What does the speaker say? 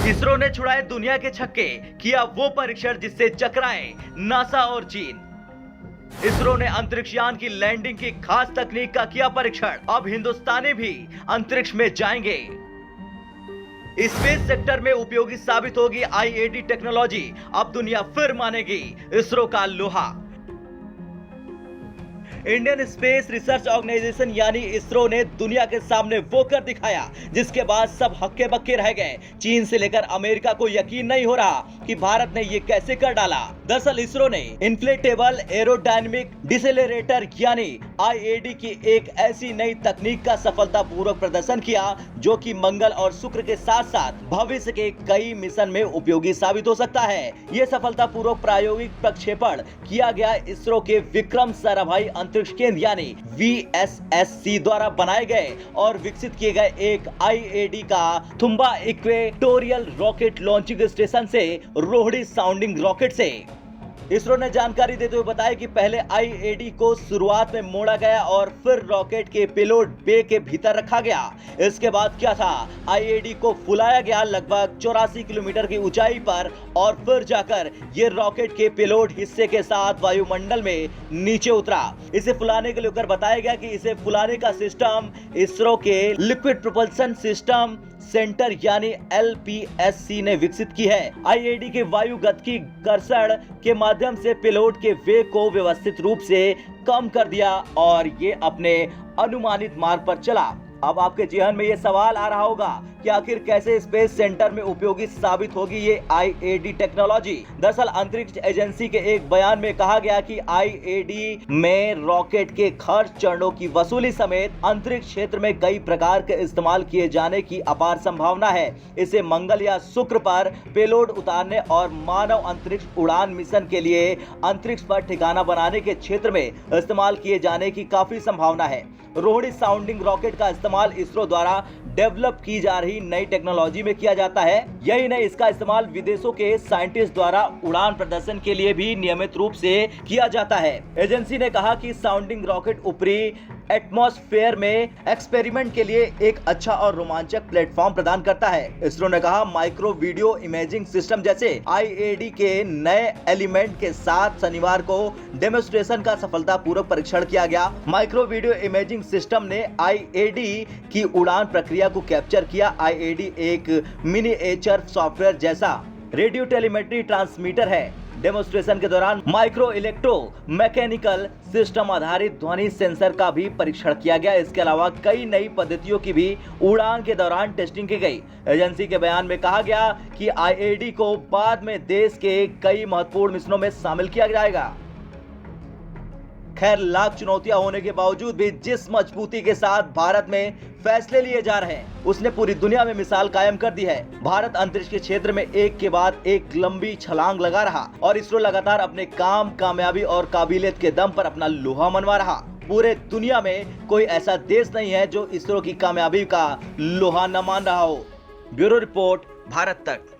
इसरो ने छुड़ाए दुनिया के छक्के, किया वो परीक्षण जिससे चकराए नासा और चीन। इसरो ने अंतरिक्ष यान की लैंडिंग की खास तकनीक का किया परीक्षण, अब हिंदुस्तानी भी अंतरिक्ष में जाएंगे। स्पेस सेक्टर में उपयोगी साबित होगी आईएडी टेक्नोलॉजी, अब दुनिया फिर मानेगी इसरो का लोहा। इंडियन स्पेस रिसर्च ऑर्गेनाइजेशन यानी इसरो ने दुनिया के सामने वो कर दिखाया जिसके बाद सब हक्के बक्के रह गए। चीन से लेकर अमेरिका को यकीन नहीं हो रहा कि भारत ने ये कैसे कर डाला। दरअसल इसरो ने इन्फ्लेटेबल एरोडायनेमिक डिसेलरेटर यानी आईएडी की एक ऐसी नई तकनीक का सफलतापूर्वक प्रदर्शन किया जो कि मंगल और शुक्र के साथ साथ भविष्य के कई मिशन में उपयोगी साबित हो सकता है। ये सफलतापूर्वक प्रायोगिक प्रक्षेपण किया गया इसरो के विक्रम साराभाई अंतरिक्ष केंद्र यानी वीएसएससी द्वारा बनाए गए और विकसित किए गए एक आईएडी का Thumba equatorial rocket launching station से रोहिणी साउंडिंग रॉकेट से। इसरो ने जानकारी देते हुए बताया कि पहले आईएडी को शुरुआत में मोड़ा गया और फिर रॉकेट के पेलोड बे के भीतर रखा गया। इसके बाद क्या था, आईएडी को फुलाया गया लगभग 84 किलोमीटर की ऊंचाई पर और फिर जाकर ये रॉकेट के पेलोड हिस्से के साथ वायुमंडल में नीचे उतरा। इसे फुलाने के लिए बताया गया कि इसे फुलाने का सिस्टम इसरो के लिक्विड प्रोपल्सन सिस्टम सेंटर यानी एलपीएससी ने विकसित की है। आईएडी के वायुगतिकी घर्षण के माध्यम से पेलोड के वेग को व्यवस्थित रूप से कम कर दिया और ये अपने अनुमानित मार्ग पर चला। अब आपके जेहन में ये सवाल आ रहा होगा कि आखिर कैसे स्पेस सेंटर में उपयोगी साबित होगी ये आईएडी टेक्नोलॉजी। दरअसल अंतरिक्ष एजेंसी के एक बयान में कहा गया कि आईएडी में रॉकेट के खर्च चरणों की वसूली समेत अंतरिक्ष क्षेत्र में कई प्रकार के इस्तेमाल किए जाने की अपार संभावना है। इसे मंगल या शुक्र पर पेलोड उतारने और मानव अंतरिक्ष उड़ान मिशन के लिए अंतरिक्ष पर ठिकाना बनाने के क्षेत्र में इस्तेमाल किए जाने की काफी संभावना है। रोहिणी साउंडिंग रॉकेट का इस्तेमाल इसरो द्वारा डेवलप की जा रही नई टेक्नोलॉजी में किया जाता है। यही नहीं, इसका इस्तेमाल विदेशों के साइंटिस्ट द्वारा उड़ान प्रदर्शन के लिए भी नियमित रूप से किया जाता है। एजेंसी ने कहा कि साउंडिंग रॉकेट ऊपरी एटमॉस्फेयर में एक्सपेरिमेंट के लिए एक अच्छा और रोमांचक प्लेटफॉर्म प्रदान करता है। इसरो ने कहा माइक्रो वीडियो इमेजिंग सिस्टम जैसे आईएडी के नए एलिमेंट के साथ शनिवार को डेमोन्स्ट्रेशन का सफलतापूर्वक परीक्षण किया गया। माइक्रो वीडियो इमेजिंग सिस्टम ने आईएडी की उड़ान प्रक्रिया को कैप्चर किया। आईएडी एक मिनिएचर सॉफ्टवेयर जैसा रेडियो टेलीमेट्री ट्रांसमीटर है। डेमोन्स्ट्रेशन के दौरान माइक्रो इलेक्ट्रो मैकेनिकल सिस्टम आधारित ध्वनि सेंसर का भी परीक्षण किया गया। इसके अलावा कई नई पद्धतियों की भी उड़ान के दौरान टेस्टिंग की गई। एजेंसी के बयान में कहा गया कि आईएडी को बाद में देश के कई महत्वपूर्ण मिशनों में शामिल किया जाएगा। खैर, लाख चुनौतियां होने के बावजूद भी जिस मजबूती के साथ भारत में फैसले लिए जा रहे हैं उसने पूरी दुनिया में मिसाल कायम कर दी है। भारत अंतरिक्ष के क्षेत्र में एक के बाद एक लंबी छलांग लगा रहा और इसरो लगातार अपने काम, कामयाबी और काबिलियत के दम पर अपना लोहा मनवा रहा। पूरे दुनिया में कोई ऐसा देश नहीं है जो इसरो की कामयाबी का लोहा न मान रहा हो। ब्यूरो रिपोर्ट, भारत तक।